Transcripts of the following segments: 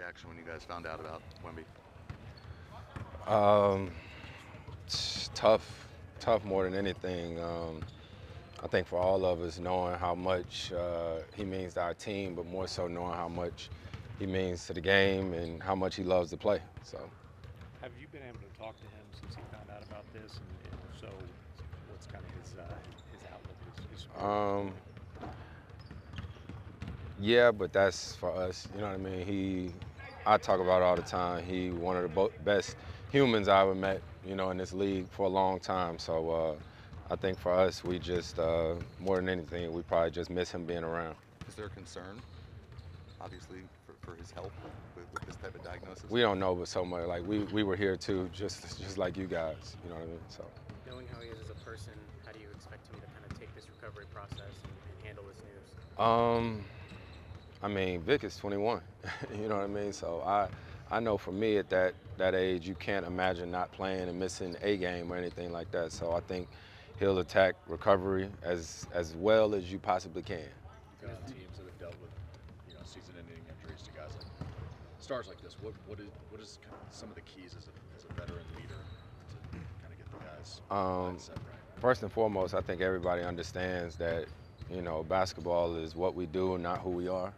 reaction when you guys found out about Wemby? It's tough more than anything. I think for all of us, knowing how much he means to our team, but more so knowing how much he means to the game and how much he loves to play. So, Have you been able to talk to him since he found out about this? And if so, what's kind of his outlook, his spirit? um, yeah, but that's for us. You know what I mean? I talk about it all the time. He one of the best humans I ever met. You know, in this league for a long time. So. I think for us, we just, more than anything, we probably just miss him being around. Is there a concern, obviously, for his health with this type of diagnosis? We don't know, but so much. Like, we were here too, just like you guys, you know what I mean? So. Knowing how he is as a person, how do you expect him to kind of take this recovery process and handle this news? I mean, Vic is 21, you know what I mean? So I know for me at that age, you can't imagine not playing and missing a game or anything like that. So I think he'll attack recovery as well as you possibly can. You've been on teams that have dealt with, season-ending injuries to guys like stars like this. What is kind of some of the keys as a veteran leader to kind of get the guys mindset right? First and foremost, I think everybody understands that basketball is what we do, not who we are.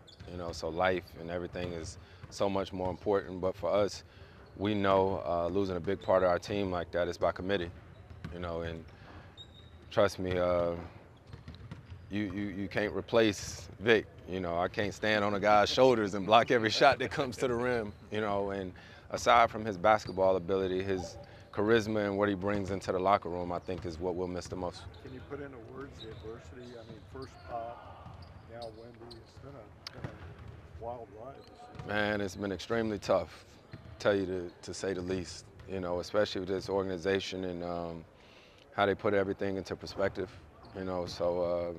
So life and everything is so much more important. But for us, we know losing a big part of our team like that is by committee. And trust me, you can't replace Vic. I can't stand on a guy's shoulders and block every shot that comes to the rim. And aside from his basketball ability, his charisma and what he brings into the locker room, I think is what we'll miss the most. Can you put into words the adversity? I mean, first Pop, now Wemby. It's been a wild ride this season. Man, it's been extremely tough, tell you to say the least. Especially with this organization and how they put everything into perspective. So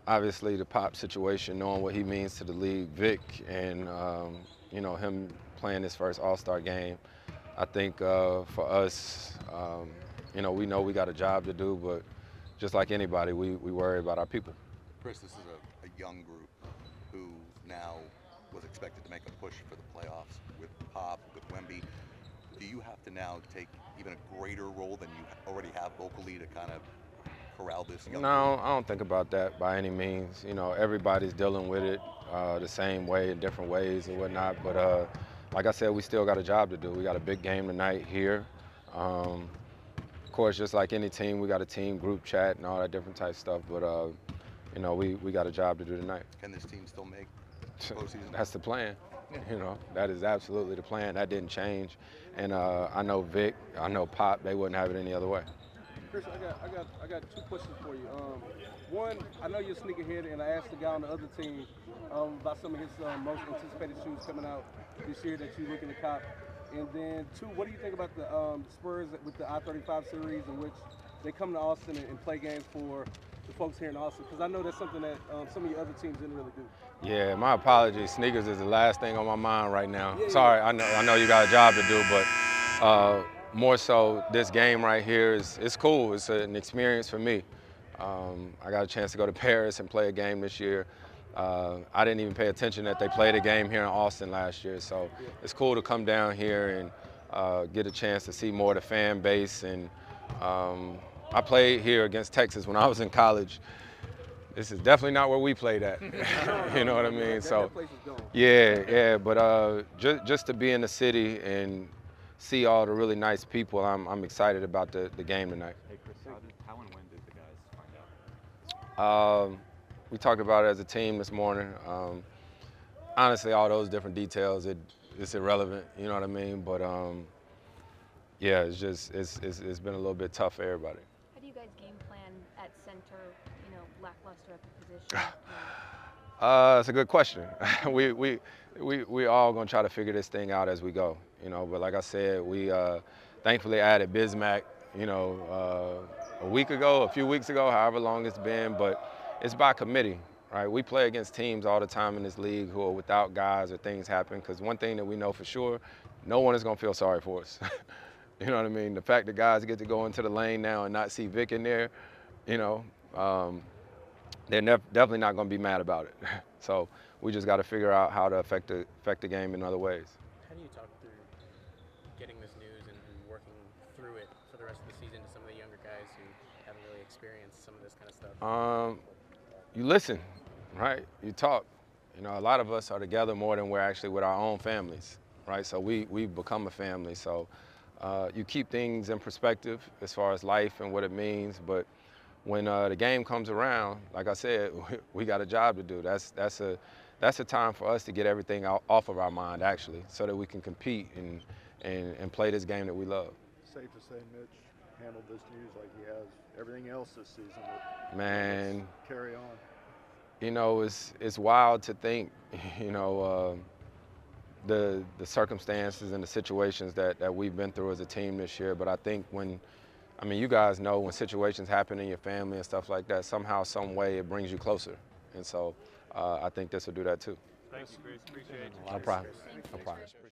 obviously the Pop situation, knowing what he means to the league, Vic, and him playing his first All-Star game. I think for us, we know we got a job to do, but just like anybody, we worry about our people. Chris, this is a young group who now was expected to make a push for the playoffs with Pop, with Wemby. Do you have to now take even a greater role than you already have vocally to kind of corral this young No, group? I don't think about that by any means. Everybody's dealing with it the same way in different ways and whatnot. But like I said, we still got a job to do. We got a big game tonight here. Of course, just like any team, we got a team group chat and all that different type stuff. But we got a job to do tonight. Can this team still make postseason? That's the plan. That is absolutely the plan. That didn't change. And I know Vic, I know Pop, they wouldn't have it any other way. Chris, I got two questions for you. One, I know you're a sneakerhead, and I asked the guy on the other team about some of his most anticipated shoes coming out this year that you're looking to cop. And then two, what do you think about the Spurs with the I-35 series in which they come to Austin and play games for the folks here in Austin? Because I know that's something that some of your other teams didn't really do. Yeah, my apologies. Sneakers is the last thing on my mind right now. Yeah, Sorry, I know you got a job to do, but more so this game right here it's cool. It's an experience for me. I got a chance to go to Paris and play a game this year. I didn't even pay attention that they played a game here in Austin last year, so it's cool to come down here and get a chance to see more of the fan base. And I played here against Texas when I was in college. This is definitely not where we played at. You know what I mean? So, yeah. But just to be in the city and see all the really nice people, I'm excited about the game tonight. Hey Chris, how and when did the guys find out? We talked about it as a team this morning. Honestly, all those different details, it's irrelevant. You know what I mean? But yeah, it's been a little bit tough for everybody. How do you guys game plan at center? Lackluster at the position. It's a good question. we all gonna try to figure this thing out as we go. But like I said, we thankfully added Bismack. A week ago, a few weeks ago, however long it's been. But it's by committee, right? We play against teams all the time in this league who are without guys or things happen. Because one thing that we know for sure, no one is gonna feel sorry for us. You know what I mean? The fact that guys get to go into the lane now and not see Vic in there, they're definitely not going to be mad about it. So we just got to figure out how to affect the game in other ways. How do you talk through getting this news and working through it for the rest of the season to some of the younger guys who haven't really experienced some of this kind of stuff? You listen, right? You talk. You know, a lot of us are together more than we're actually with our own families, right? So we've become a family. So you keep things in perspective as far as life and what it means. But when the game comes around, like I said, we got a job to do. That's a time for us to get everything off of our mind, actually, so that we can compete and play this game that we love. Safe to say Mitch handled this news like he has everything else this season. Man, let's carry on. You know, it's wild to think, you know, the circumstances and the situations that we've been through as a team this year. But I think you guys know when situations happen in your family and stuff like that, somehow, some way, it brings you closer. And so I think this will do that too. Thank you, Chris. Appreciate it. No problem. No problem.